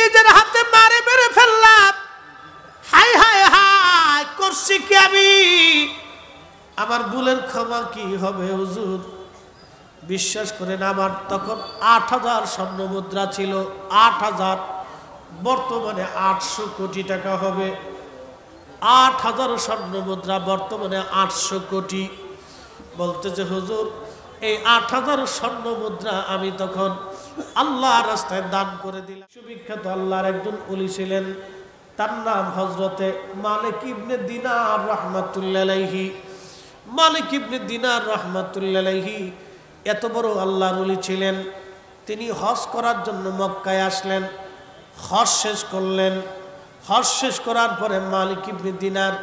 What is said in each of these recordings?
নিজের হাতে মারে মেরে ফেললাম, হায় হায় হায় করছি কি আমি, আমার ভুলের ক্ষমা কি হবে হুজুর? বিশ্বাস করেন আমার তখন ৮,০০০ স্বর্ণ মুদ্রা ছিল, ৮,০০০, বর্তমানে ৮০০ কোটি টাকা হবে। ৮,০০০ স্বর্ণ মুদ্রা বর্তমানে ৮০০ কোটি। বলতেছে হুজুর এই ৮,০০০ স্বর্ণ মুদ্রা আমি তখন আল্লাহর রাস্তায় দান করে দিলাম। সুবিখ্যাত আল্লাহর একজন ওলি ছিলেন, তার নাম হযরতে মালিক ইবনে দিনার রাহমাতুল্লাহি আলাইহি। মালিক ইবনে দিনার রাহমাতুল্লাহি আলাইহি এত বড় আল্লাহর ওলি ছিলেন, তিনি হজ করার জন্য মক্কায় আসলেন, হজ শেষ করলেন। হজ শেষ করার পরে মালিক ইবনে দিনার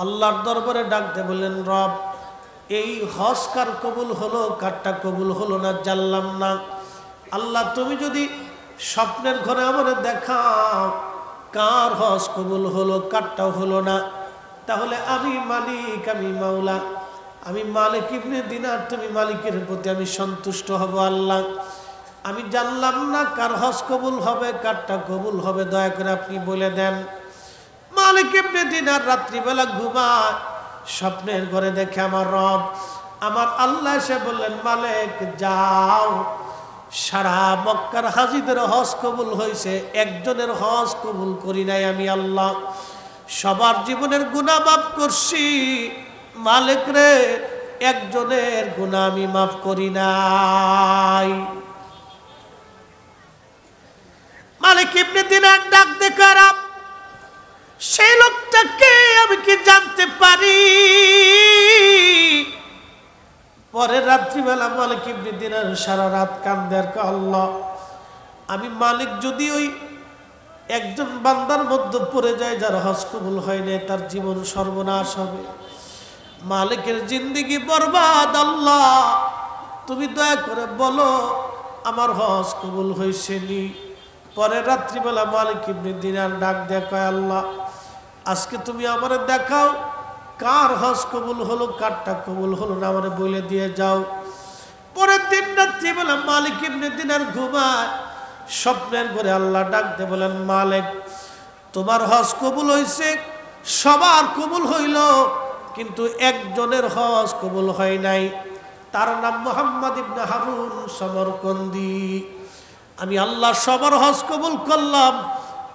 আল্লাহর দরবারে ডাক দিয়ে বললেন, রব এই হজ কার কবুল হলো, কারটা কবুল হলো না জানলাম না। আল্লাহ তুমি যদি স্বপ্নের ঘরে আমারে দেখাও কার হজ কবুল হলো কারটাও হলো না, তাহলে আমি মালিক, আমি মাওলা, আমি মালিক ইবনে দিনার, তুমি মালিকের প্রতি আমি সন্তুষ্ট হব। আল্লাহ আমি জানলাম না কার হজ কবুল হবে কারটা কবুল হবে, দয়া করে আপনি বলে দেন। মালিক ইবনে দিনার রাত্রিবেলা ঘুমায়, স্বপ্নের ঘরে দেখে আমার রব, আমার আল্লাহ এসে বললেন, মালিক যাও, সারা মক্কার হাজিদের হজ কবুল হয়েছে, একজনের হজ কবুল করি নাই আমি আল্লাহ, সবার জীবনের গুনাহ মাফ করছি, মালিক রে একজনের গুনাহ আমি মাফ করি নাই। মালিক ইবনে দিনার ডাক দেখে, সেই লোকটাকে আমি কি জানতে পারি? পরের রাত্রিবেলা মালিক ইবনে দিনার সারা রাত কান্দে আর কয়, আল্লাহ আমি মালিক যদি ওই একজন বান্দার মধ্যে পড়ে যায় যার হজ কবুল হয় নাই, তার জীবন সর্বনাশ হবে, মালিকের জিন্দেগি বরবাদ, আল্লাহ তুমি দয়া করে বলো আমার হজ কবুল হয়েছে নি? পরের রাত্রিবেলা মালিক ইবনে দিনার ডাক দিয়ে কয়, আল্লাহ আজকে তুমি আমারে দেখাও কার হজ কবুল হলো কারটা কবুল হলো না, আমারে বলে দিয়ে যাও। পরের দিন রাত্রিবেলা মালিক ইবনে দিনার ঘুমায়, স্বপ্নের ঘরে আল্লাহ ডাক দিয়ে বলেন, মালিক তোমার হজ কবুল হয়েছে, সবার কবুল হইল, কিন্তু একজনের হজ কবুল হয় নাই, তার নাম মুহাম্মদ ইবনে হারুন সমরকন্দি। আমি আল্লাহ সবার হজ কবুল করলাম,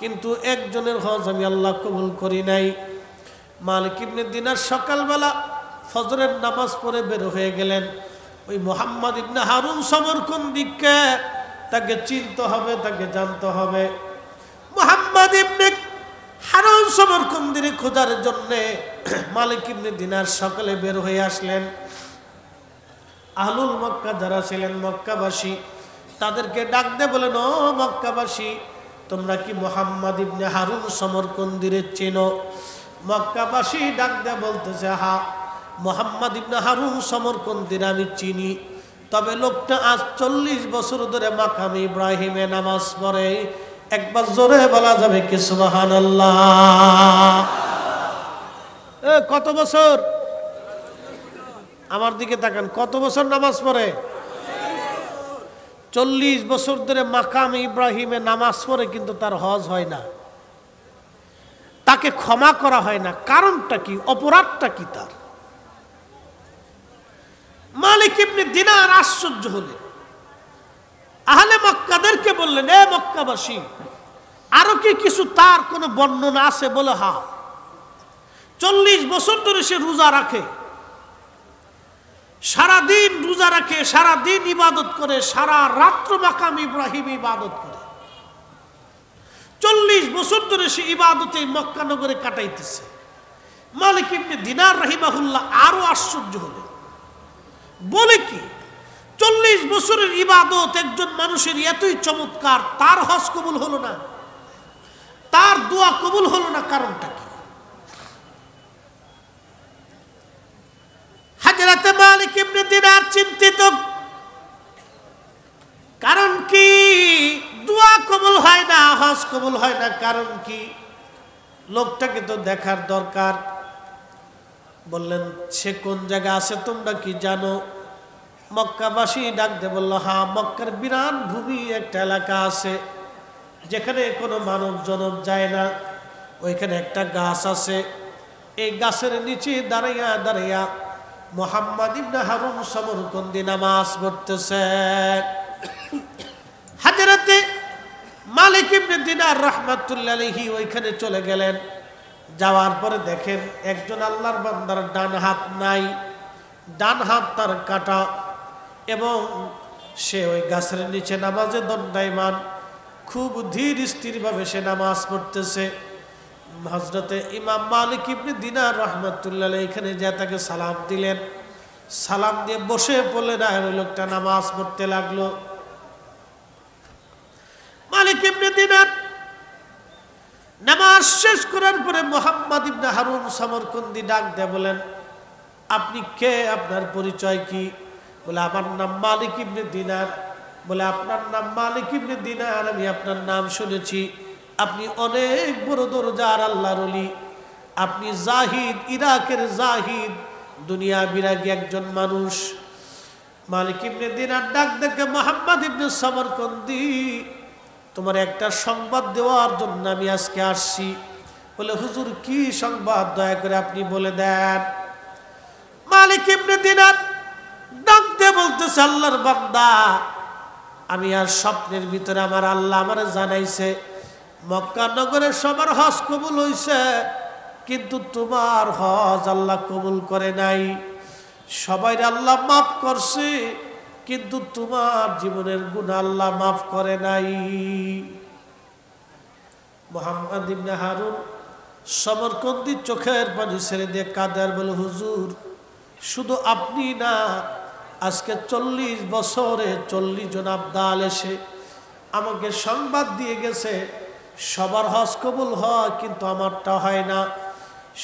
কিন্তু একজনের হজ আমি আল্লাহ কবুল করি নাই। মালিক ইবনে দিনার সকালবেলা ফজরের নামাজ পড়ে বের হয়ে গেলেন। ওই মুহাম্মদ ইবনে হারুন সমরকন্দিকে তাকে চিনতে হবে, তাকে জানতে হবে। মুহাম্মদ ইবনে হারুন সমরকন্দির খোঁজার জন্যে মালিক ইবনে দিনার সকালে বের হয়ে আসলেন। আহলুল মক্কা যারা ছিলেন মক্কাবাসী, তাদেরকে ডাক দিয়ে বলেন, ও মক্কাবাসী তোমরা কি মুহাম্মদ ইবনে হারুন সমরকন্দিরে চেনো? মক্কাবাসী ডাক দিয়ে বলতেছে, হ্যাঁ মুহাম্মদ ইবনে হারুন সমরকন্দির আমি চিনি, তবে লোকটা আজ 40 বছর ধরে মাকামে ইব্রাহিমে নামাজ পড়ে। একবার জোরে বলা যাবে কি সুবহানাল্লাহ? কত বছর? আমার দিকে তাকান, কত বছর নামাজ পড়ে? 40 বছর ধরে মাকামে ইব্রাহিমে নামাজ পড়ে, কিন্তু তার হজ হয় না, তাকে ক্ষমা করা হয় না। কারণটা কি? অপরাধটা কি তার? মালিক ইবনে দিনার আশ্চর্য হলেন, আহলে মক্কাদেরকে বললেন, এ মক্কাবাসী আরো কি কিছু তার কোনো বর্ণনা আছে? বলে, হ্যাঁ 40 বছর ধরে সে রোজা রাখে, সারাদিন রোজা রাখে, সারাদিন ইবাদত করে, সারা রাত্র মাকাম ইব্রাহিম ইবাদত করে, 40 বছর ধরে সে ইবাদতে মক্কা নগরে কাটাইতেছে। মালিক ইবনে দিনার রাহিমাহুল্লাহ আরো আশ্চর্য হলেন, বলে কি 40 বছরের ইবাদত একজন মানুষের এতই চমৎকার, তার হজ কবুল হলো না, তার দোয়া কবুল হলো না, কারণটা কি? হযরত মালিক ইবনে দিনার চিন্তিত, কারণ কি? দোয়া কবুল হয় না, হজ কবুল হয় না, কারণ কি? লোকটাকে তো দেখার দরকার। বললেন, সে কোন জায়গা আছে তোমরা কি জানো? মক্কাবাসী ডাক দিয়ে বলল, হ্যাঁ মক্কার বিরান ভূমি একটা এলাকা আছে, যেখানে কোনো মানব জনম যায় না, ওইখানে একটা গাছ আছে। এই গাছের নিচে দাঁড়াইয়া দাঁড়াইয়া মুহাম্মদ ইবনে হারুন সমরকন্দি নামাজ পড়তেছে। হযরতে মালিক ইবনে দিনার রাহমাতুল্লাহি আলাইহি ওইখানে চলে গেলেন। যাওয়ার পরে দেখেন একজন আল্লাহর বান্দার ডান হাত নাই, ডান হাত তার কাটা, এবং সে ওই গাছের নিচে নামাজে দণ্ডায়মান। খুব ধীর স্থিরভাবে সে নামাজ পড়তেছে। হযরতে ইমাম মালিক ইবনে দিনার রাহমাতুল্লাহি আলাইহি এখানে যা তাকে সালাম দিলেন। সালাম দিয়ে বসে পড়লেন, আর ওই লোকটা নামাজ পড়তে লাগলো। মালিক ইবনে দিনার নামাজ শেষ করার পরে মুহাম্মদ ইবনে হারুন সমরকন্দি ডাক দিয়ে বলেন, আপনি কে? আপনার পরিচয় কি? বলে, আমার নাম মালিক ইবনে দিনার। বলে, আপনার নাম মালিক ইবনে দিনার, আমি আপনার নাম শুনেছি। আপনি অনেক বড় দরজার আল্লাহর ওলি। আপনি জাহিদ, ইরাকের জাহিদ, দুনিয়া বিরাগী একজন মানুষ। মালিক ইবনে দিনার ডাক দেখে, মুহাম্মদ ইবনে সমরকন্দি, তোমার একটা সংবাদ দেওয়ার জন্য আমি আজকে আসছি। বলে, হুজুর কি সংবাদ? দয়া করে আপনি বলে দেন। মালিক ইবনে দিনার ডাক দিয়ে বলতেছে, আল্লাহর বান্দা, আমি আর স্বপ্নের ভিতরে আমার আল্লাহ আমারে জানাইছে মক্কা নগরে সবার হজ কবুল হইছে, কিন্তু তোমার হজ আল্লাহ কবুল করে নাই। সবাই আল্লাহ মাফ করছে, কিন্তু তোমার জীবনের গুনাহ আল্লাহ মাফ করে নাই। মুহাম্মদ ইবনে হারুন সমরকন্দি চোখের পানি ছেড়ে দিয়ে কাঁদে আর বলে, হুজুর শুধু আপনি না, আজকে 40 বছরে 40 জন আবদাল এসে আমাকে সংবাদ দিয়ে গেছে সবার হজ কবুল হয়, কিন্তু আমারটা হয় না।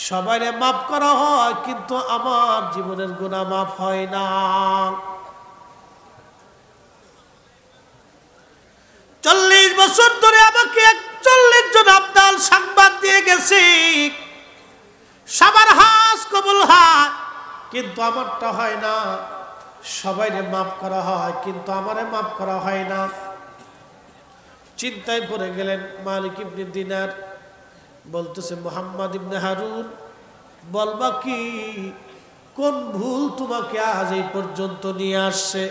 সবাইরে মাফ করা হয়, কিন্তু আমার জীবনের গুনাহ মাফ হয় না। 40 বছর ধরে আমাকে 41 জন আবদাল সংবাদ দিয়ে গেছে সবার হজ কবুল হয়, কিন্তু আমারটা হয় না। সবাইরে মাফ করা হয়, কিন্তু আমারে মাফ করা হয় না। চিন্তায় পড়ে গেলেন মালিক ইবনে দিনার। বলতেছে, মুহাম্মদ ইবনে হারুন, বলবা কি, কোন ভুল তোমাকে আজ এই পর্যন্ত নিয়ে আসছে?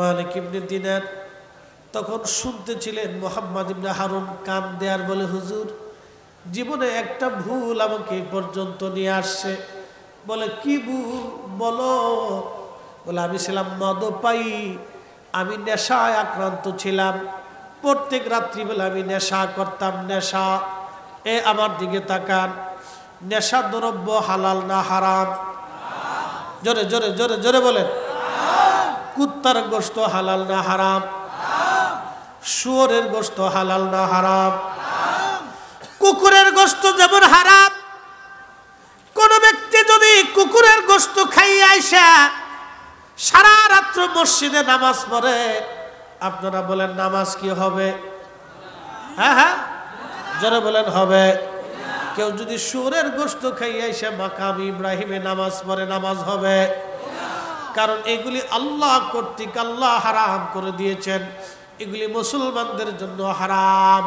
মালিক ইবনে দিনার তখন শুনতেছিলেন মুহাম্মদ ইবনে হারুন কান দেয়ার বলে, হুজুর জীবনে একটা ভুল আমাকে এই পর্যন্ত নিয়ে আসছে। বলে, কি ভুল বলো? বলে, আমি ছিলাম মদপায়ী, আমি নেশায় আক্রান্ত ছিলাম। প্রত্যেক রাত্রিবেলা আমি নেশা করতাম। নেশা, এ আমার দিকে তাকান, নেশা দ্রব্য হালাল না হারাম? জোরে জোরে জোরে জোরে বলেন। কুত্তার গোশত হালাল না হারাম? শুয়োরের গোশত হালাল না হারাম? কুকুরের গোশত যেমন হারাম। কোন ব্যক্তি যদি কুকুরের গোশত খাইয়া আইসা সারা রাত্র মসজিদে নামাজ পড়ে, আপনারা বলেন নামাজ কি হবে? হ্যাঁ হ্যাঁ জোরে বলেন হবে। কেউ যদি শুয়োরের গোশত খাইয়া আইসা মাকাম ইব্রাহিমে নামাজ পড়ে, নামাজ হবে? কারণ এগুলি আল্লাহ কর্তৃক আল্লাহ হারাম করে দিয়েছেন, এগুলি মুসলমানদের জন্য হারাম।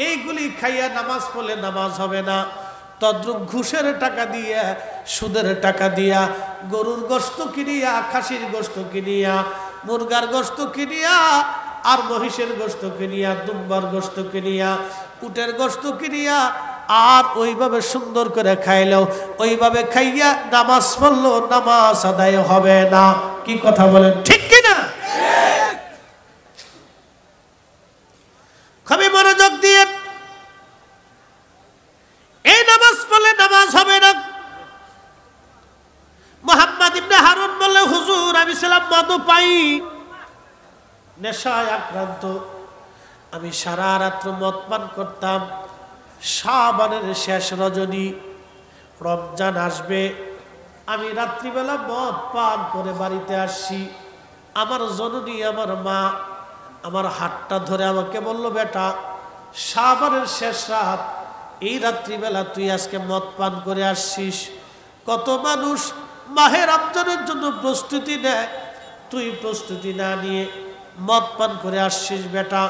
এইগুলি খাইয়া নামাজ পড়লে নামাজ হবে না। তদ্রুপ ঘুষের টাকা দিয়া, সুদের টাকা দিয়া, গরুর গোশত কিনিয়া, খাসির গোশত কিনিয়া, মুরগার গোশত কিনিয়া, আর মহিষের গোশত কিনিয়া, দুম্বার গোশত কিনিয়া, উটের গোশত কিনিয়া, আর ওইভাবে সুন্দর করে খাইলেও, ওইভাবে খাইয়া নামাজ পড়লো নামাজ আদায় হবে না। কি কথা বলেন, ঠিক কিনা? খুবই মনোযোগ দিয়ে এই নামাজ পড়লে নামাজ হবে না। মুহাম্মদ ইবনে হারুন বললে, হুজুর আমি ছিলাম মদপায়ী, নেশায় আক্রান্ত, আমি সারা রাত্র মদ পান করতাম। শাবানের শেষ রজনী, রমজান আসবে, আমি রাত্রিবেলা মদ পান করে বাড়িতে আসছি। আমার জননী, আমার মা আমার হাতটা ধরে আমাকে বলল, বেটা শাবানের শেষ রাত, এই রাত্রিবেলা তুই আজকে মদ পান করে আসছিস। কত মানুষ মাহে রমজানের জন্য প্রস্তুতি নেয়, তুই প্রস্তুতি না নিয়ে মদ পান করে আসছিস। বেটা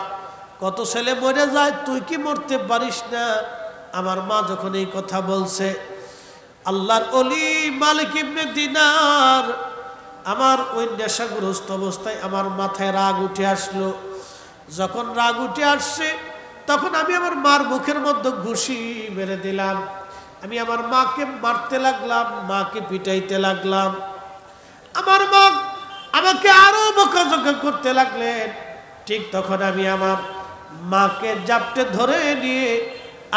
কত ছেলে মরে যায়, তুই কি মরতে পারিস না? আমার মা যখন এই কথা বলছে, আল্লাহর ওলি মালিক ইবনে দিনার আমার ওই নেশাগ্রস্ত অবস্থায় আমার মাথায় রাগ উঠে আসলো। যখন রাগ উঠে আসছে তখন আমি আমার মার মুখের মধ্যে ঘুষি মেরে দিলাম। আমি আমার মাকে মারতে লাগলাম, মাকে পিটাইতে লাগলাম। আমার মা আমাকে আরো বকাঝকা করতে লাগলেন। ঠিক তখন আমি আমার মাকে জাপটে ধরে নিয়ে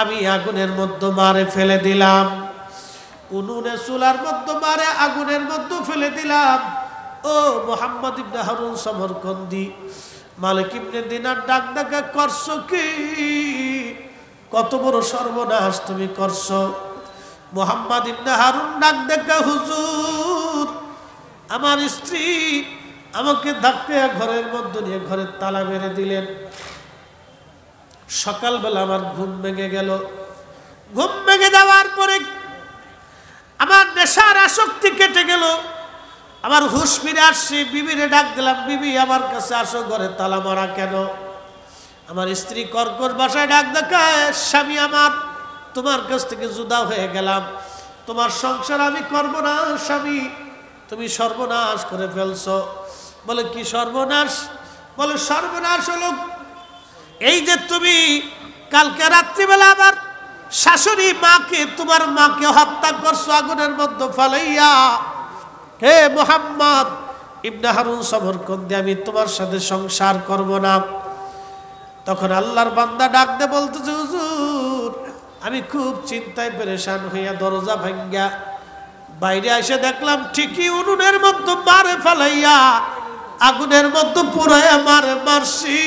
আমি আগুনের মধ্যে মারে ফেলে দিলাম। উনুনে চুলার মধ্যে মারে আগুনের মধ্যে ফেলে দিলাম। ও মুহাম্মদ ইবনে হারুন সমরকন্দি, মালিক ইবনে দিনার ডাক ডাকা করছো কি? কত বড় সর্বনাশ তুমি করছো। মুহাম্মদ ইবনে হারুন ডাক ডাকা, হুজুর আমার স্ত্রী আমাকে ধাক্কা ঘরের মধ্যে নিয়ে ঘরের তালা মেরে দিলেন। সকালবেলা আমার ঘুম ভেঙে গেল। ঘুম ভেঙে যাওয়ার পরে আমার নেশার আসক্তি কেটে গেল। আমার হুঁশ ফিরে আসছে। বিবিরে ডাক দিলাম, বিবি আমার কাছে আসো, ঘরে তালা মারা কেন? আমার স্ত্রী কর্কশ ভাষায় ডাক দেখায়, স্বামী আমার, তোমার কাছ থেকে জুদা হয়ে গেলাম, তোমার সংসার আমি করব না। স্বামী তুমি সর্বনাশ করে ফেলছো। বলে কি সর্বনাশ? বলে সর্বনাশ হলো এই যে তুমি কালকে রাত্রিবেলা আমার শাশুড়ি মাকে, তোমার মাকে হত্যা করছো আগুনের মধ্যে ফালাইয়া। হে মুহাম্মদ ইবনে হারুন সমরকন্দি, আমি তোমার সাথে সংসার করব না। তখন আল্লাহর বান্দা ডাক দে বলতেছে, হুজুর আমি খুব চিন্তায় পেরেশান হইয়া দরজা ভাঙ্গা বাইরে এসে দেখলাম ঠিকই উনুনের মধ্যে মারে ফেলাইয়া আগুনের মধ্যে পুরাইয়া মারে মারছি।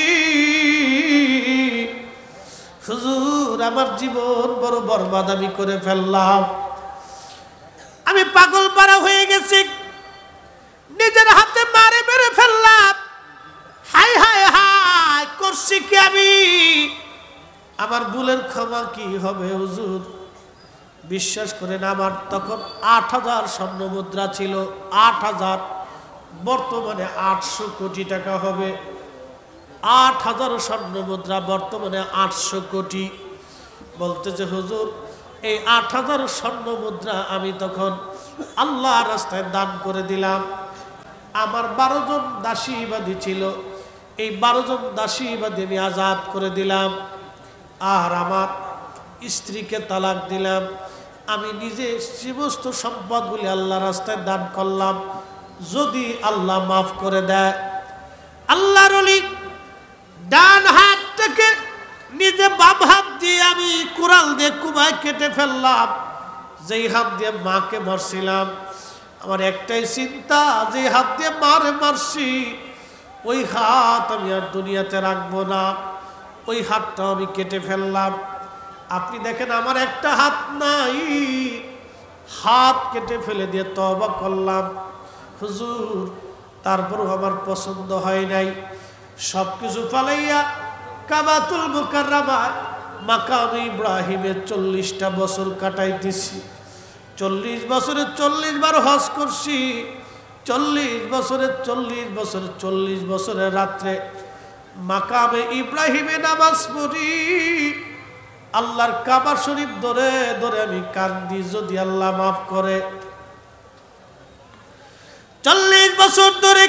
হুজুর আমার জীবন বড় বরবাদ আমি করে ফেললাম। আমি পাগল পারা হয়ে গেছি, নিজের হাতে মারে মেরে ফেললাম। হাই হাই হাই করছি কি আমি? আমার ভুলের ক্ষমা কি হবে হুজুর? বিশ্বাস করেন, আমার তখন ৮,০০০ স্বর্ণ মুদ্রা ছিল। ৮,০০০, বর্তমানে ৮০০ কোটি টাকা হবে। ৮,০০০ স্বর্ণ মুদ্রা বর্তমানে ৮০০ কোটি। বলতেছে হুজুর এই ৮,০০০ স্বর্ণ মুদ্রা আমি তখন আল্লাহ রাস্তায় দান করে দিলাম। আমার ১২ জন দাসীবাদী ছিল, এই ১২ জন দাসীবাদী আমি আজাদ করে দিলাম। আর আমার স্ত্রীকে তালাক দিলাম। আমি নিজে সমস্ত সম্পদগুলি আল্লাহ রাস্তায় দান করলাম, যদি আল্লাহ মাফ করে দেয়। আল্লাহর ওলি ডান হাতটাকে নিজে বাম হাত দিয়ে আমি কুড়াল দিয়ে কুবায় কেটে ফেললাম। যেই হাত দিয়ে মাকে মারছিলাম, আমার একটাই চিন্তা, যে হাত দিয়ে মারছি ওই হাত আমি আর দুনিয়াতে রাখবো না। ওই হাতটা আমি কেটে ফেললাম। আপনি দেখেন আমার একটা হাত নাই, হাত কেটে ফেলে দিয়ে তওবা করলাম। হুজুর তারপরও আমার পছন্দ হয় নাই। সব কিছু ফালাইয়া কাবাতুল মুকাররমায় মাকামে ইব্রাহিমে 40টা বছর কাটাইতেছি। 40 বছরে 40 বার হজ করছি। 40 বছরে 40 বছর 40 বছরের রাত্রে মাকামে ইব্রাহিমে নামাজ পড়ি। আল্লাহর কাবা শরীফ ধরে ধরে আমি কান্দি, যদি আল্লাহ মাফ করে। 40 বছর ধরে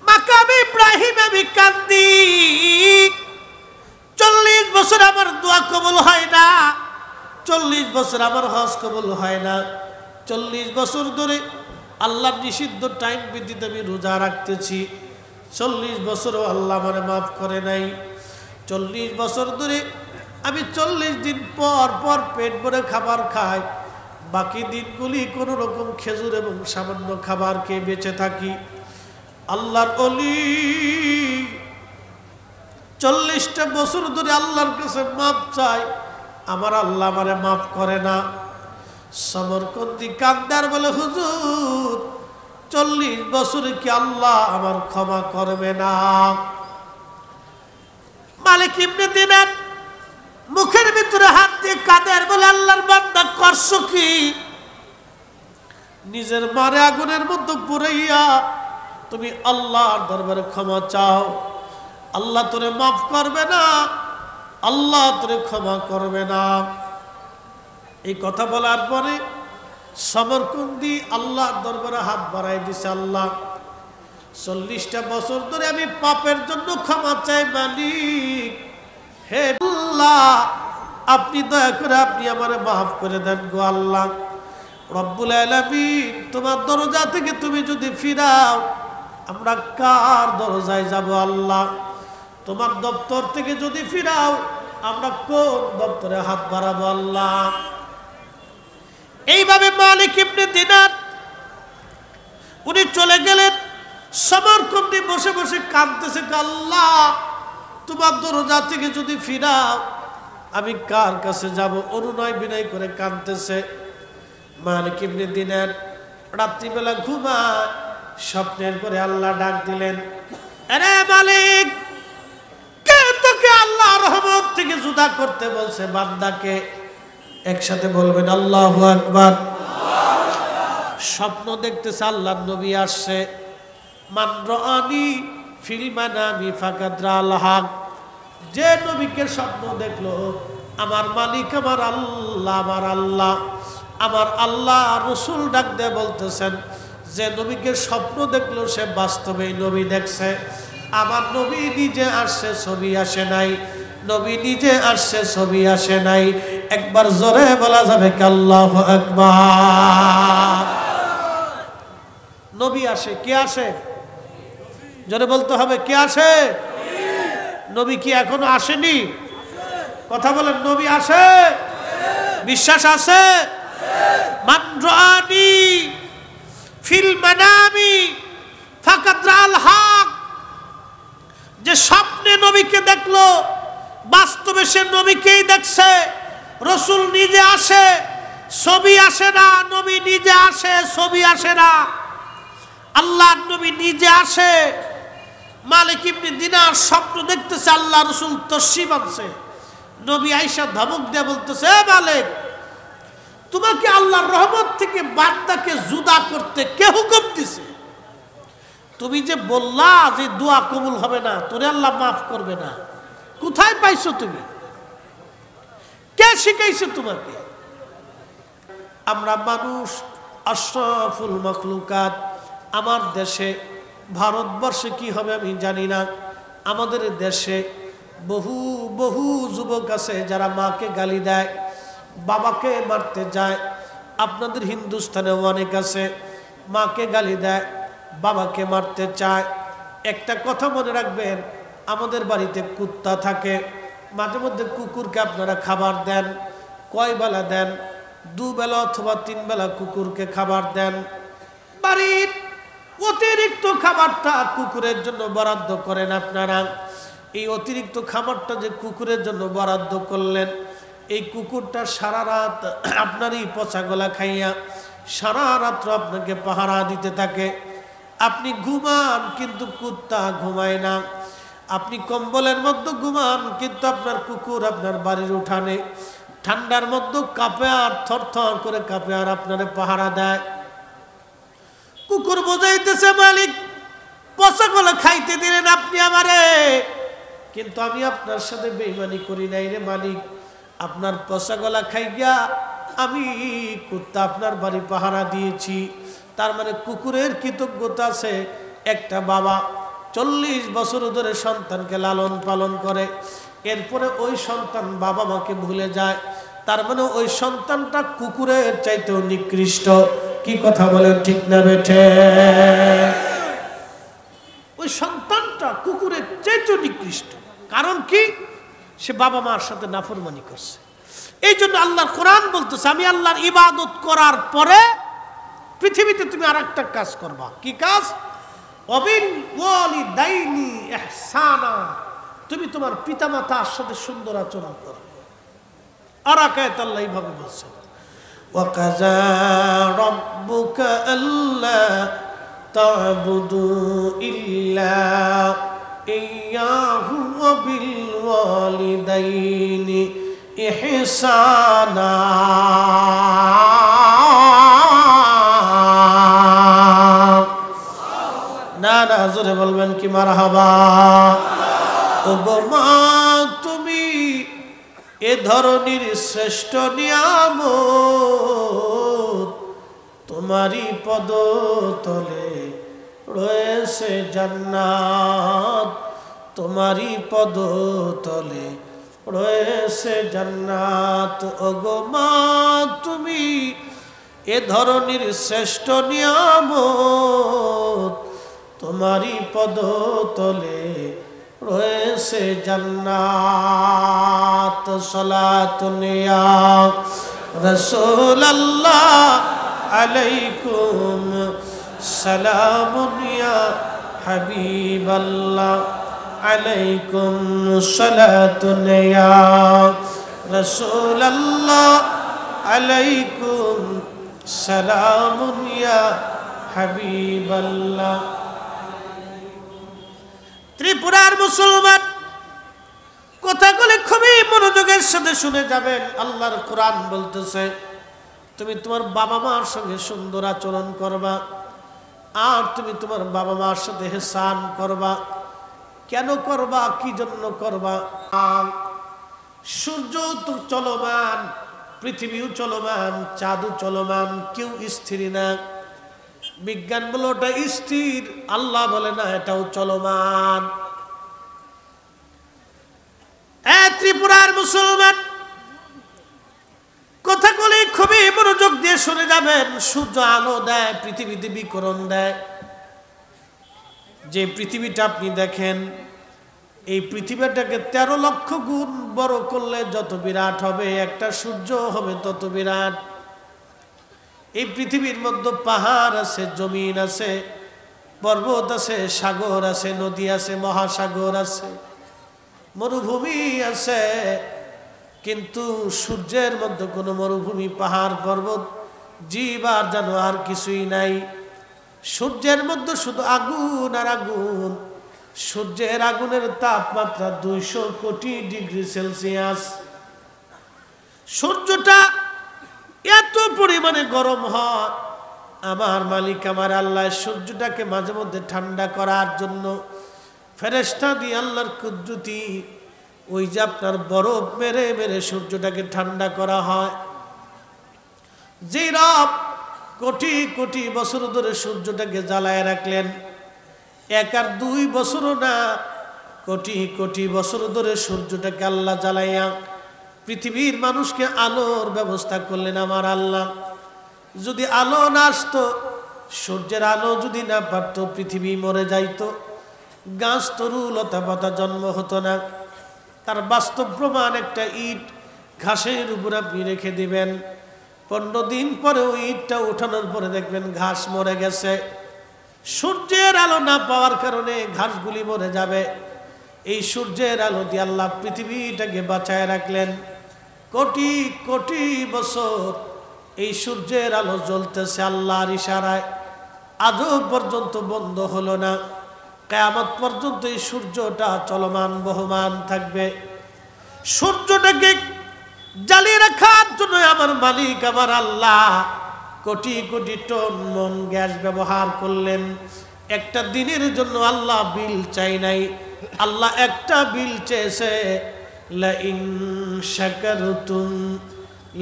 মাকামে ইব্রাহিম আমি কান্দি। 40 বছর আমার দোয়া কবুল হয় না। 40 বছর আমার হজ কবুল হয় না। 40 বছর ধরে আল্লাহর নিষিদ্ধ টাইম ভিত্তিতে আমি রোজা রাখতেছি। 40 বছরও আল্লাহ আমারে মাফ করে নাই। 40 বছর ধরে আমি 40 দিন পর পর পেট ভরে খাবার খাই, বাকি দিনগুলি কোনো রকম খেজুর এবং সামান্য খাবার খেয়ে বেঁচে থাকি। আল্লাহর ওলি 40টা বছর ধরে আল্লাহর কাছে মাফ চাই, আমার আল্লাহ আমারে মাফ করে না। সমরকন্দি কান্দার বলে, হুজুর 40 বছরে কি আল্লাহ আমার ক্ষমা করবে না? মালিক ইবনে দিনার মুখের ভিতরে হাত দিয়ে কাঁদার বলে, আল্লাহর বান্দা করছো কি? নিজের মারে আগুনের মধ্যে পুরাইয়া তুমি আল্লাহর দরবারে ক্ষমা চাও। আল্লাহ তোরে মাফ করবে না, আল্লাহ তোরে ক্ষমা করবে না। এই কথা বলার পরে সমরকুন্দি আল্লাহর দরবারে হাত বাড়াই দিছে, আল্লাহ 40টা বছর ধরে আমি পাপের জন্য ক্ষমা চাই মালিক, হে আল্লাহ আপনি দয়া করে আপনি আমারে মাফ করে দেন গো আল্লাহ। রব্বুল আলামিন তোমার দরজা থেকে তুমি যদি ফিরাও আমরা কার দরজায় যাব আল্লাহ? তোমার দপ্তর থেকে যদি ফিরাও আমরা কোন দপ্তরে হাত বাড়াবো আল্লাহ? এইভাবে মালিক ইবনে দিনার উনি চলে গেলেন। সমরকন্দি বসে বসে কাঁদতেছে, আল্লাহ তোমার দরজা থেকে যদি ফিরাও আমি কার কাছে যাব? অনুনয় বিনয় করে কাঁদতেছে। মালিক ইবনে দিনার রাত্রিবেলা ঘুমায়, স্বপ্নের করে আল্লাহ ডাক দিলেন, আরে মালিক, কে তোকে আল্লাহ রহমত থেকে জুদা করতে বলছে বান্দাকে? একসাথে বলবেন আল্লাহু আকবার। স্বপ্ন দেখতেছে আল্লাহর নবী আসছে। মান রাআনি ফিল মানামি ফাকাদ রাআল হক। যে নবীকে স্বপ্ন দেখলো আমার মালিক আমার আল্লাহ, আমার আল্লাহ, আমার আল্লাহ রসুল ডাক দিয়ে বলতেছেন যে নবীকে স্বপ্ন দেখলো সে বাস্তবে নবী দেখছে। আমার নবী নিজে আসছে, ছবি আসে নাই। নবী নিজে আসছে, ছবি আসে নাই। একবার জোরে বলা যাবে কি আল্লাহু আকবার? নবী আসে, কে আসে? জোরে বলতে হবে, কে আসে? নবী কি এখনো আসেনি? কথা বলেন, নবী আসে? বিশ্বাস আছে? মান রাআনি ফিল মানামি ফাকাদ রাআল হক। যে স্বপ্নে নবীকে দেখলো বাস্তবে সে নবীকেই দেখছে। রসুল নিজে আসে, ছবি আসে না। নবী নিজে আসে, ছবি আসে না। আল্লাহ নবী নিজে আসে। মালিক ইবনে দিনার স্বপ্ন দেখতেছে আল্লাহ রসুল তশরিফ আনছে। নবী আয়েশা ধমক দিয়ে বলতেছে, মালিক তোমাকে আল্লাহর রহমত থেকে বান্দাকে জুদা করতে কে হুকুম দিছে? তুমি যে বললা যে দোয়া কবুল হবে না, তোরে আল্লাহ মাফ করবে না, কোথায় পাইছো তুমি? কে শিখাইছে তোমাকে? আমরা মানুষ আশরাফুল মাখলুকাত। আমার দেশে ভারতবর্ষে কি হবে আমি জানি না, আমাদের দেশে বহু বহু যুবক আছে যারা মাকে গালি দেয়, বাবাকে মারতে যায়। আপনাদের হিন্দুস্তানেও অনেক আছে, মাকে গালি দেয়, বাবাকে মারতে চায়। একটা কথা মনে রাখবেন, আমাদের বাড়িতে কুত্তা থাকে, মাঝে মধ্যে কুকুরকে আপনারা খাবার দেন। কয় বেলা দেন? 2 বেলা অথবা 3 বেলা কুকুরকে খাবার দেন। বাড়ির অতিরিক্ত খাবারটা কুকুরের জন্য বরাদ্দ করেন আপনারা। এই অতিরিক্ত খাবারটা যে কুকুরের জন্য বরাদ্দ করলেন, এই কুকুরটা সারা রাত আপনারই পচা গলা খাইয়া সারা রাত্র আপনাকে পাহারা দিতে থাকে। আপনি ঘুমান কিন্তু কুত্তা ঘুমায় না। আপনি কম্বলের মধ্যে ঘুমান কিন্তু আপনার কুকুর আপনার বাড়ির উঠানে ঠান্ডার মধ্যে কাঁপে আর থরথর করে কাঁপে আর আপনারে পাহারা দেয়। কুকুর বোঝাইতেছে, মালিক পচা গলা খাইতে দিলেন আপনি আমারে, কিন্তু আমি আপনার সাথে বেঈমানি করি নাই রে মালিক। আপনার পচা গলা খাইয়া আমি কুত্তা আপনার বাড়ি পাহারা দিয়েছি। তার মানে কুকুরের কৃতজ্ঞতা আছে। একটা বাবা 40 বছর ধরে সন্তানকে লালন পালন করে, এরপরে ওই সন্তান বাবা মাকে ভুলে যায়, তার মানে ওই সন্তানটা কুকুরের চাইতেও নিকৃষ্ট। কি কথা বলেন, ঠিক না বেঠে? ওই সন্তানটা কুকুরের চাইতেও নিকৃষ্ট। কারণ কি? সে বাবা মার সাথে নাফরমানি করছে। এই জন্য আল্লাহর কোরআন বলতেছে, আমি আল্লাহর ইবাদত করার পরে পৃথিবীতে তুমি আর একটা কাজ করবা। কি কাজ? ওয়াবিল ওয়ালিদাইনি ইহসানা, তুমি তোমার পিতামাতার সাথে সুন্দর আচরণ করো। আর আয়াত আল্লাহ এইভাবে বলছেন, ওয়াকাযা রাব্বুকা আল্লা তা'বুদু ইল্লা ইয়াহু ওয়া বিল ওয়ালিদাইনি ইহসানা। না না, জোরে বলবেন কি মারহাবা। ওগো মা তুমি এ ধরনের শ্রেষ্ঠ নিয়ামত, তোমারই পদতলে রয়েছে জান্নাত, তোমারই পদতলে রয়েছে জান্নাত। ওগো মা তুমি এ ধরনের শ্রেষ্ঠ নিয়ামত, তোমারই পদতলে রয়েছে জান্নাত। সালাতুন ইয়া রাসূলুল্লাহ আলাইকুম, সালামুন ইয়া হাবিবাল্লাহ আলাইকুম, সালাতুন ইয়া রাসূলুল্লাহ আলাইকুম, সালামুন ইয়া হাবিবাল্লাহ। ত্রিপুরার মুসলমান, কথাগুলি খুবই মনোযোগের সাথে শুনে যাবেন। আল্লাহর কোরআন বলতেছে তুমি তোমার বাবা মার সঙ্গে সুন্দর আচরণ করবা, আর তুমি তোমার বাবা মার সাথে ইহসান করবা। কেন করবা, কি জন্য করবা? সূর্য তো চলমান, পৃথিবীও চলমান, চাঁদও চলমান, কেউ স্থির না। বিজ্ঞান বলে ওটা স্থির, আল্লাহ বলে না এটাও চলমান। ত্রিপুরার মুসলমান, কথাগুলি খুবই মনোযোগ দিয়ে শুনে যাবেন। সূর্য আলো দেয়, পৃথিবীতে বিকিরণ দেয়। যে পৃথিবীটা আপনি দেখেন, এই পৃথিবীটাকে 13 লক্ষ গুণ বড় করলে যত বিরাট হবে, একটা সূর্য হবে তত বিরাট। এই পৃথিবীর মধ্যে পাহাড় আছে, জমিন আছে, পর্বত আছে, সাগর আছে, নদী আছে, মহাসাগর আছে, মরুভূমি আছে। কিন্তু সূর্যের মধ্যে কোনো মরুভূমি, পাহাড়, পর্বত, জীব আর জানোয়ার কিছুই নাই। সূর্যের মধ্যে শুধু আগুন আর আগুন। সূর্যের আগুনের তাপমাত্রা 200 কোটি ডিগ্রি সেলসিয়াস। সূর্যটা এত পরিমাণে গরম হয়, আমার মালিক আমার আল্লাহ সূর্যটাকে মাঝে মধ্যে ঠান্ডা করার জন্য ফেরেশতা দিয়ে আল্লাহর কুদরতি ওই যে আপনার বরফ মেরে মেরে সূর্যটাকে ঠান্ডা করা হয়। যে রব কোটি কোটি বছর ধরে সূর্যটাকে জ্বালায় রাখলেন, 1 আর 2 বছরও না, কোটি কোটি বছর ধরে সূর্যটাকে আল্লাহ জ্বালাইয়া পৃথিবীর মানুষকে আলোর ব্যবস্থা করলেন আমার আল্লাহ। যদি আলো না আসতো, সূর্যের আলো যদি না পারত, পৃথিবী মরে যাইতো, গাছ তরু লতা পাতা জন্ম হতো না। তার বাস্তব প্রমাণ একটা ইট ঘাসের উপর আপনি রেখে দিবেন, 15 দিন পরে ওই ইটটা উঠানোর পরে দেখবেন ঘাস মরে গেছে। সূর্যের আলো না পাওয়ার কারণে ঘাসগুলি মরে যাবে। এই সূর্যের আলো দিয়ে আল্লাহ পৃথিবীটাকে বাঁচায় রাখলেন। কোটি কোটি বছর এই সূর্যের আলো জ্বলতেছে আল্লাহর ইশারায়, আজও পর্যন্ত বন্ধ হলো না। কিয়ামত পর্যন্ত এই সূর্যটা চলমান বহমান থাকবে। সূর্যটাকে জ্বালিয়ে রাখার জন্য আমার মালিক আমার আল্লাহ কোটি কোটি টন মন গ্যাস ব্যবহার করলেন। একটা দিনের জন্য আল্লাহ বিল চাই নাই, আল্লাহ একটা বিল চেয়েছে, লা ইন শাকারতুম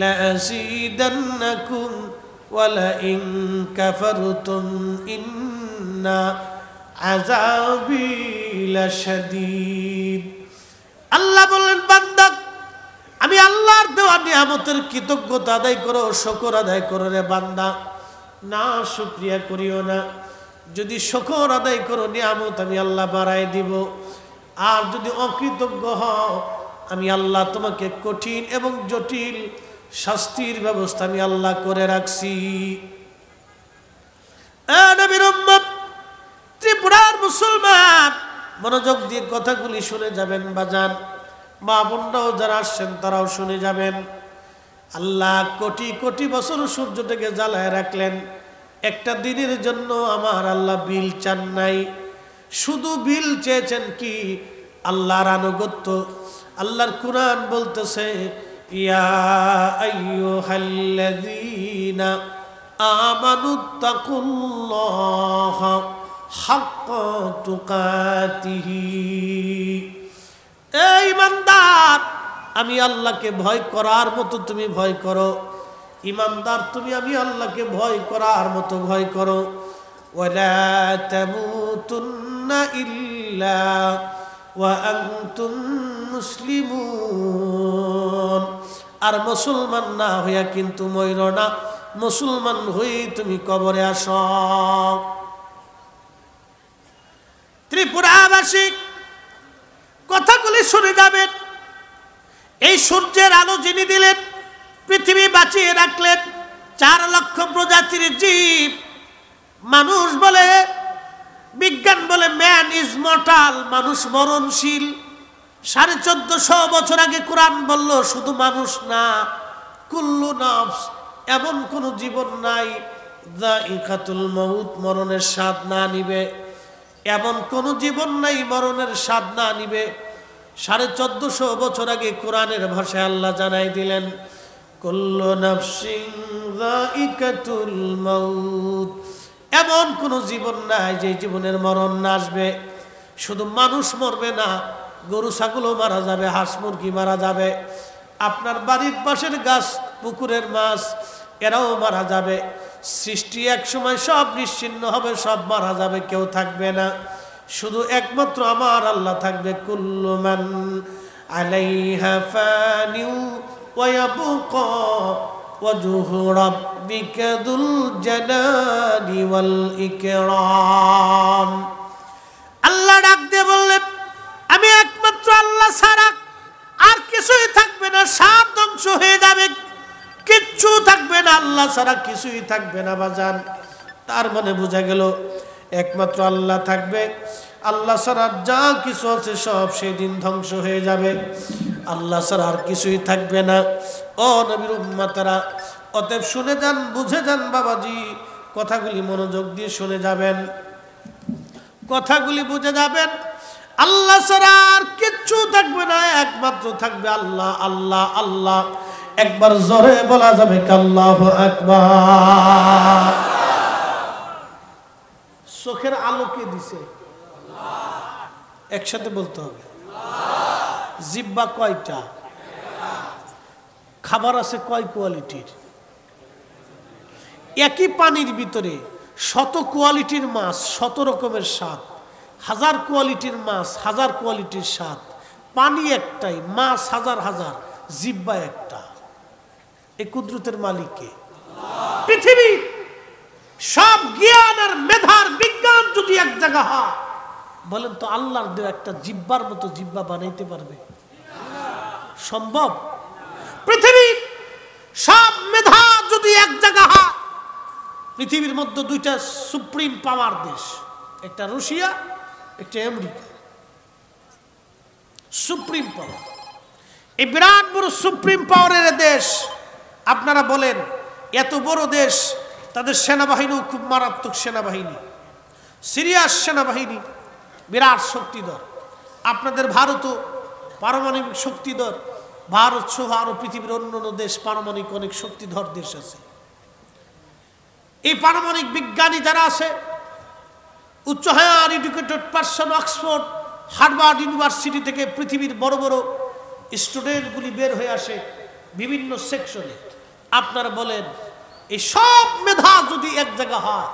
লা আযীদান্নাকুম ওয়া লা ইন কাফারতুম ইন্না আযাবি লাশাদীদ। আল্লাহ বললেন, বান্দা আমি আল্লাহর দেওয়া নিয়ামতের কৃতজ্ঞতা আদায় করো, শুকর আদায় করো রে বান্দা, না শুকরিয়া করিও না। যদি শুকর আদায় করো, নিয়ামত আমি আল্লাহ বাড়ায় দিব। আর যদি অকৃতজ্ঞ হও, আমি আল্লাহ তোমাকে কঠিন এবং জটিল শাস্তির ব্যবস্থা আমি আল্লাহ করে রাখছি। নবীর উম্মত, ত্রিপুরার মুসলমান, মনোযোগ দিয়ে কথাগুলি শুনে যাবেন বাজান। মা বোনরাও যারা আসছেন তারাও শুনে যাবেন। আল্লাহ কোটি কোটি বছর সূর্যটাকে জ্বালায় রাখলেন, একটা দিনের জন্য আমার আল্লাহ বিল চান নাই। শুধু বিল চেয়েছেন কি? আল্লাহর আনুগত্য। আল্লাহর কুরআন বলতেছে, ইয়া আইয়ুহাল্লাযীনা আমানুত্তাকুল্লাহা হাক্কা তুকাতিহি আমি আল্লাহকে ভয় করার মতো তুমি ভয় করো, ইমানদার তুমি আমি আল্লাহকে ভয় করার মতো ভয় করো। ওয়ালা তামুতুন্না ইল্লা ওয়া আনতুম মুসলিমুন। আর মুসলমান না হইয়া কিন্তু মইরো না, মুসলমান হয়ে তুমি কবরে আসো। ত্রিপুরাবাসী কথাগুলি শুনে যাবেন। এই সূর্যের আলো যিনি দিলেন, পৃথিবী বাঁচিয়ে রাখলেন, 4 লক্ষ প্রজাতির জীব, মানুষ বলে, বিজ্ঞান বলে ম্যান ইজ মর্টাল, মানুষ মরণশীল। 1450 বছর আগে কোরআন বলল শুধু মানুষ না, কুল্লু নফস, এমন কোন জীবন নাই যায়িকাতুল মউত, মরণের স্বাদ না নিবে। এমন কোন জীবন নাই মরণের স্বাদ না নিবে। 1450 বছর আগে কোরআনের ভাষায় আল্লাহ জানাই দিলেন কুল্লু নাফসিন যায়িকাতুল মউত। এমন কোন জীবন নাই যে জীবনের মরণ না আসবে। শুধু মানুষ মরবে না, গরু ছাগলও মারা যাবে, হাঁস মুরগি মারা যাবে, আপনার বাড়ির পাশের গাছ, পুকুরের মাছ, এরাও মারা যাবে। সৃষ্টি এক সময় সব নিশ্চিহ্ন হবে, সব মারা যাবে, কেউ থাকবে না। শুধু একমাত্র আমার আল্লাহ থাকবে। কুল্লু মান আলাইহা ফানিউ ওয়া ইয়াবকা ওয়াজহু রাব্বিকা যুল জালালি ওয়াল ইকরাম। আল্লাহ ডাক দিয়ে বললেন আমি একমাত্র আল্লাহ ছাড়া আর কিছুই থাকবে না, সব ধ্বংস হয়ে যাবে, কিচ্ছু থাকবে না, আল্লাহ ছাড়া কিছুই থাকবে না বাজান। তার মানে বোঝা গেল একমাত্র আল্লাহ থাকবে, আল্লাহ ছাড়া যা কিছু আছে সব সেদিন ধ্বংস হয়ে যাবে, আল্লাহ ছাড়া আর কিছুই থাকবে না। ও নবীর উম্মতেরা, অতএব শুনে যান, বুঝে যান বাবাজি, কথাগুলি মনোযোগ দিয়ে শুনে যাবেন, কথাগুলি বুঝে যাবেন। আল্লাহ ছাড়া আর কিচ্ছু থাকবে না, একমাত্র থাকবে আল্লাহ, আল্লাহ, আল্লাহ। একবার জোরে বলা যাবে আল্লাহু আকবার। চোখের আলো কে দিছে? একসাথে বলতে হবে। জিহ্বা কয়টা? খাবার আছে কয় কোয়ালিটির? একই পানির ভিতরে 100 কোয়ালিটির মাছ, 100 রকমের স্বাদ, 1000 কোয়ালিটির মাছ, 1000 কোয়ালিটির স্বাদ। পানি একটাই, মাছ হাজার হাজার, জিহ্বা একটা। এই কুদরতের মালিক কে? পৃথিবীর সব জ্ঞান আর মেধার বিজ্ঞান যদি এক জায়গা হয়, বলেন তো আল্লাহর দেওয়া একটা জিহ্বার মতো জিহ্বা বানাইতে পারবে? সম্ভব? পৃথিবীর সব মেধা যদি এক জায়গা হয়, পৃথিবীর মধ্যে 2টা সুপ্রিম পাওয়ার দেশ, একটা রাশিয়া, একটা আমেরিকা, সুপ্রিম পাওয়ার। এই বিরাট বড় সুপ্রিম পাওয়ারের দেশ, আপনারা বলেন এত বড় দেশ, তাদের সেনাবাহিনীও খুব মারাত্মক সেনাবাহিনী, সিরিয়াস সেনাবাহিনী, বিরাট শক্তিধর। আপনাদের ভারতও পারমাণবিক শক্তিধর। ভারত সহ আরো পৃথিবীর অন্যান্য দেশ পারমাণবিক অনেক শক্তিধর দেশ আছে। এই পারমাণবিক বিজ্ঞানী যারা আছে, উচ্চ higher educated person, Oxford, Harvard university থেকে পৃথিবীর বড় বড় স্টুডেন্টগুলি বের হয়ে আসে বিভিন্ন সেকশনে। আপনারা বলেন এই সব মেধা যদি এক জায়গা হয়,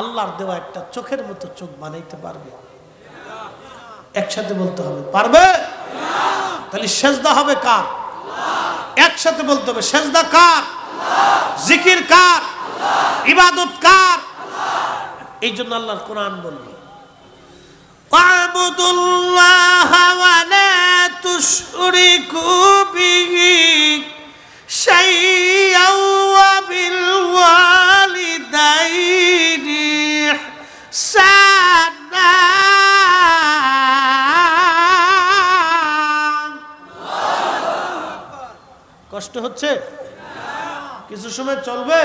আল্লাহর দেওয়া একটা চোখের মতো চোখ বানাইতে পারবে? একসাথে বলতে হবে পারবে? তাহলে সেজদা হবে কার? একসাথে বলতে হবে সেজদা কার? জিকির কার? ইবাদত কার? এই জন্য আল্লাহর কোরআন বলল ওয়াবুদুল্লাহ ওয়া লা তুশরিকু বিহি শাইআন ওয়া বিল ওয়ালিদাইনি ইহসানা। কষ্ট হচ্ছে? কিছু সময় চলবে?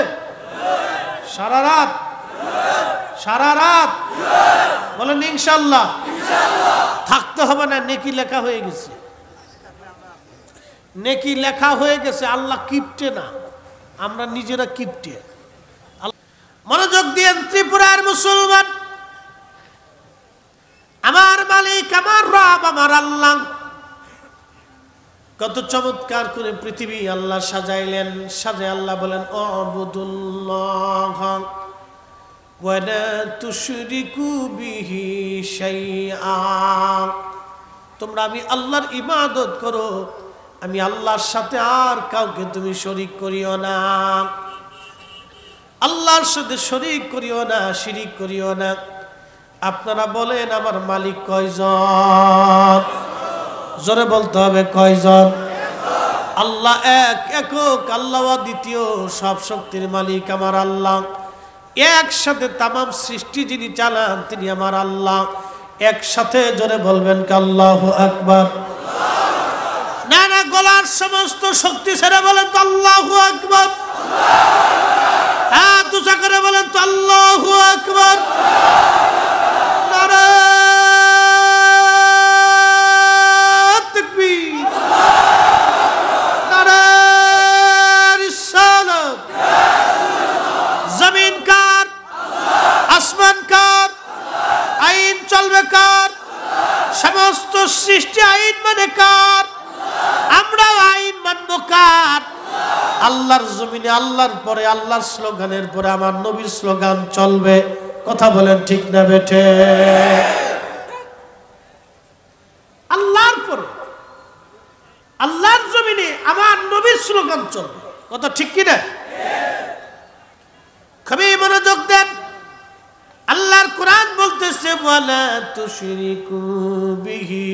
সারা রাত? সারা রাত বলেন ইনশাআল্লাহ। থাকতে হবে না, নেকি লেখা হয়ে গেছে, নেকি লেখা হয়ে গেছে। আল্লাহ কিপটে না, আমরা নিজেরা কিপটে। মনোযোগ দিয়েন ত্রিপুরার মুসলমান, আমার মালিক, আমার রব, আমার আল্লাহ কত চমৎকার করে পৃথিবী আল্লাহ সাজাইলেন। সাজায় আল্লাহ বলেন আ'বুদুল্লাহ ওয়া লা তুশরিকু বিহি শাইআ, তোমরা আমি আল্লাহর ইবাদত করো, আমি আল্লাহর সাথে আর কাউকে তুমি শরীক করিও না। আল্লাহর সাথে শরীক করিও না, শিরিক করিও না। আপনারা বলেন আমার মালিক কয়জন? জোরে বলতে হবে কয়জন? আল্লাহ এক, একক, আল্লাহ দ্বিতীয়, সব শক্তির মালিক আমার আল্লাহ। একসাথে তামাম সৃষ্টি যিনি চালান তিনি আমার আল্লাহ। একসাথে জোরে বলবেন কি আল্লাহু আকবার। না না, গলার সমস্ত শক্তি ছেড়ে বলেন তো আল্লাহু আকবার। হ্যাঁ, তুষা করে বলেন তো আল্লাহু আকবার। জমিন কার? আসমান কার? আইন চলবে কার? সমস্ত সৃষ্টি আইন মানে কার? আমরা আইন মানব কার? আল্লাহর জমিনে আল্লাহর পরে, আল্লাহর স্লোগানের পরে আমার নবীর স্লোগান চলবে। কথা বলেন ঠিক না বেঠে? আল্লাহর পরে আল্লাহর জমিনে আমার নবীর স্লোগান চলবে। কথা ঠিক কি না? খুবই মনোযোগ দেন। আল্লাহর কোরআন বলতেছে ওয়ালা তুশরিকু বিহি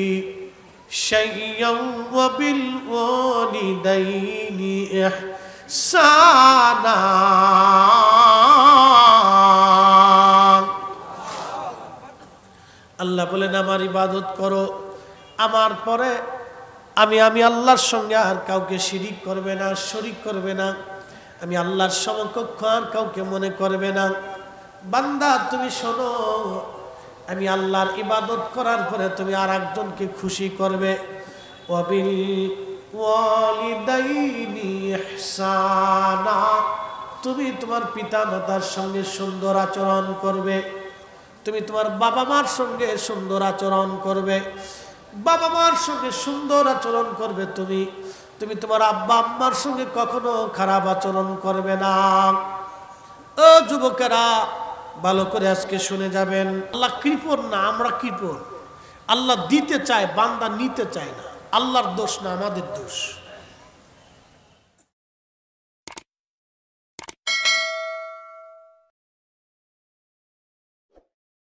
শাইয়্যান ওয়া বিল ওয়ালিদাইনি ইহসানা। আল্লাহ বলেন আমার ইবাদত করো, আমার পরে আমি আল্লাহর সঙ্গে আর কাউকে শিরিক করবে না, শরীক করবে না। আমি আল্লাহর সমকক্ষ আর কাউকে মনে করবে না। বান্দা তুমি শোনো, আমি আল্লাহর ইবাদত করার পরে তুমি আর একজনকে খুশি করবে। ওয়াবিল ওয়ালিদাইনি ইহসানা, তুমি তোমার পিতা মাতার সঙ্গে সুন্দর আচরণ করবে। তুমি তোমার বাবা মার সঙ্গে সুন্দর আচরণ করবে। বাবা মার সঙ্গে সুন্দর আচরণ করবে। তুমি তোমার আব্বা আম্মার সঙ্গে কখনো খারাপ আচরণ করবে না। ও যুবকেরা, ভালো করে আজকে শুনে যাবেন। আল্লাহ কৃপণ না, আমরা কৃপণ। আল্লাহ দিতে চায়, বান্দা নিতে চায় না। আল্লাহর দোষ না, আমাদের দোষ।